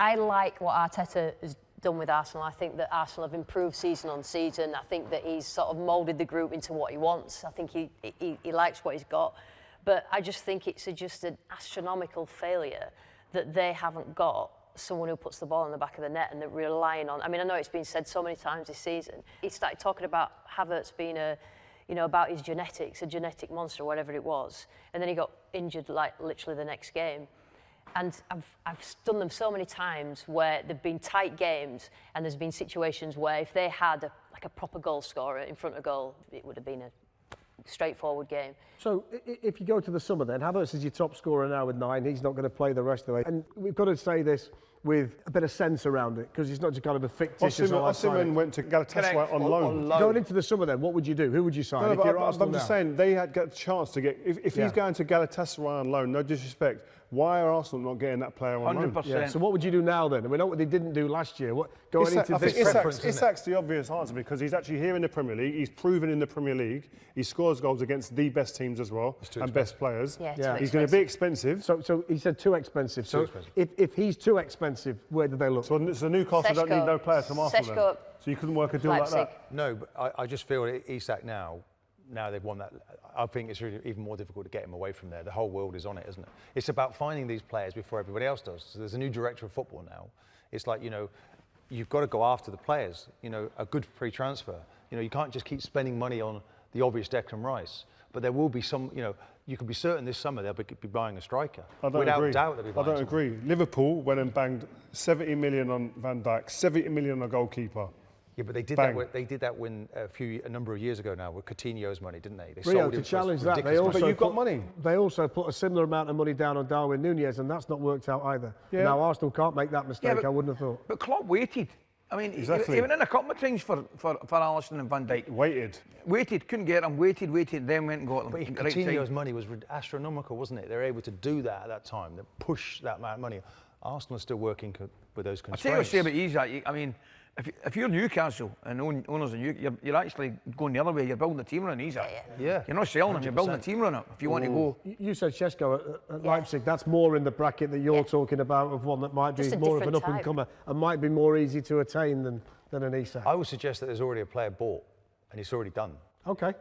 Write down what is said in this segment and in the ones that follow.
I like what Arteta has done with Arsenal. I think that Arsenal have improved season on season. I think that he's sort of moulded the group into what he wants. I think he likes what he's got. But I just think it's just an astronomical failure that they haven't got someone who puts the ball in the back of the net and they're relying on. I mean, I know it's been said so many times this season. He started talking about Havertz being about his genetics, a genetic monster, whatever it was. And then he got injured like literally the next game. And I've done them so many times where there've been tight games and there's been situations where if they had a proper goal scorer in front of goal, it would have been a straightforward game. So if you go to the summer then, Havertz is your top scorer now with 9. He's not going to play the rest of the way. And we've got to say this with a bit of sense around it, because he's not just kind of a fictitious... Osimhen went to Galatasaray on loan. Going into the summer then, what would you do? Who would you sign if you're Arsenal I'm just saying, they had got a chance to get... If he's going to Galatasaray on loan, no disrespect, why are Arsenal not getting that player on 100%. loan? Yeah, so what would you do now then? We know what they didn't do last year. Going into this preference, Isak's the obvious answer, because he's actually here in the Premier League. He's proven in the Premier League. He scores goals against the best teams as well and best players. Yeah. He's going to be expensive. So he said too expensive. So if he's too expensive, where do they look? So Newcastle Sesko, don't need no players from Arsenal Sesko, then. So you couldn't work a deal Leipzig. like that? No, but I just feel Isak now they've won that, I think it's really even more difficult to get him away from there. The whole world is on it, isn't it? It's about finding these players before everybody else does. So there's a new director of football now. It's like, you've got to go after the players, a good free transfer. You can't just keep spending money on the obvious Declan Rice. But there will be some, you can be certain this summer they'll be buying a striker. Without doubt they'll be buying I don't agree. Liverpool went and banged 70 million on Van Dijk, 70 million on a goalkeeper. Yeah, but they did that when a number of years ago now with Coutinho's money, didn't they? They Rio, sold to challenge that, but you've got money. They also put a similar amount of money down on Darwin Núñez, and that's not worked out either. Yeah. Now Arsenal can't make that mistake. I wouldn't have thought. But Klopp waited. I mean, even in a couple of times for Alisson and Van Dijk. Waited, couldn't get him, waited, then went and got them. But Coutinho's money was astronomical, wasn't it? They were able to do that at that time, to push that amount of money. Arsenal are still working with those constraints. I'll tell you what I say about Isak. I mean, if you're Newcastle and owners of Newcastle, you're actually going the other way. You're building a team around Isak. Yeah. You're not selling him, you're building a team around him if you want to go. You said Sesko at Leipzig. That's more in the bracket that you're talking about, of one that might be more of an up-and-comer and might be more easy to attain than an Isak. I would suggest that there's already a player bought and it's already done. Okay.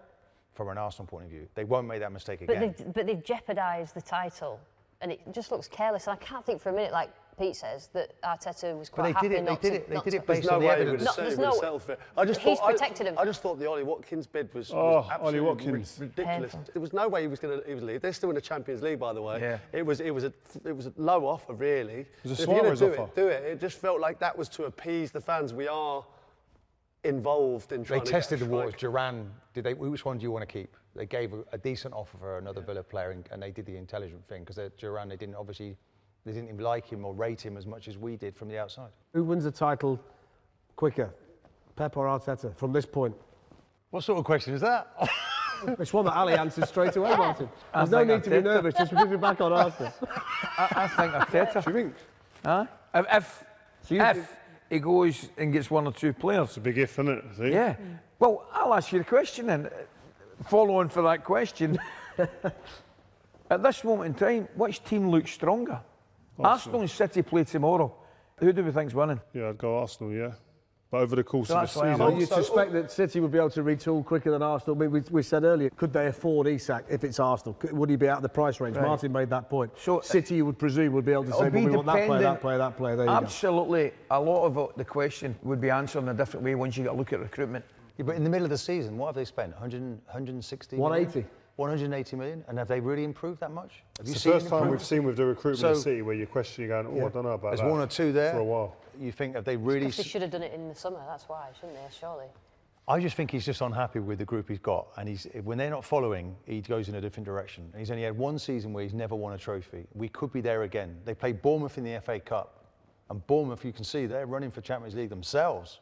From an Arsenal point of view. They won't make that mistake again. But they've jeopardised the title and it just looks careless. And I can't think for a minute, like Pete says, that Arteta was quite happy not to... They did it based on the evidence. He's protected him. I just thought the Ollie Watkins bid was absolutely ridiculous. There was no way he was going to leave. They're still in the Champions League, by the way. Yeah. It was a low offer, really. It was a if you're going Suarez to offer. do it. It just felt like that was to appease the fans. We are involved in trying to tested get the waters. Duran, which one do you want to keep? They gave a decent offer for another Villa player, and they did the intelligent thing, because Duran, they didn't even like him or rate him as much as we did from the outside. Who wins the title quicker, Pep or Arteta, from this point? What sort of question is that? It's one that Ali answered straight away, Martin. There's no need to be nervous, just because we're back on Arsenal. I think Arteta. Do you think? Huh? If he goes and gets one or two players. It's a big if, isn't it? See? Yeah. Well, I'll ask you the question then. Following for that question. At this moment in time, which team looks stronger? Arsenal and City play tomorrow. Who do we think's winning? Yeah, I'd go Arsenal, yeah. But over the course of the season... Well, you'd suspect that City would be able to retool quicker than Arsenal. I mean, we said earlier, could they afford Isak if it's Arsenal? Would he be out of the price range? Right. Martin made that point. So City, you would presume, would be able to say, well, we want that player, that player, that player. There you absolutely. Go. A lot of the question would be answered in a different way once you get a look at recruitment. Yeah, but in the middle of the season, what have they spent? 160 180 million? 180 million, and have they really improved that much? It's the first time we've seen with the recruitment of City where you're questioning, going, I don't know about that. There's one or two there for a while. You think, have they really... They should have done it in the summer, that's why, shouldn't they, surely? I just think he's just unhappy with the group he's got, and when they're not following, he goes in a different direction. And he's only had one season where he's never won a trophy. We could be there again. They played Bournemouth in the FA Cup, and Bournemouth, you can see, they're running for Champions League themselves.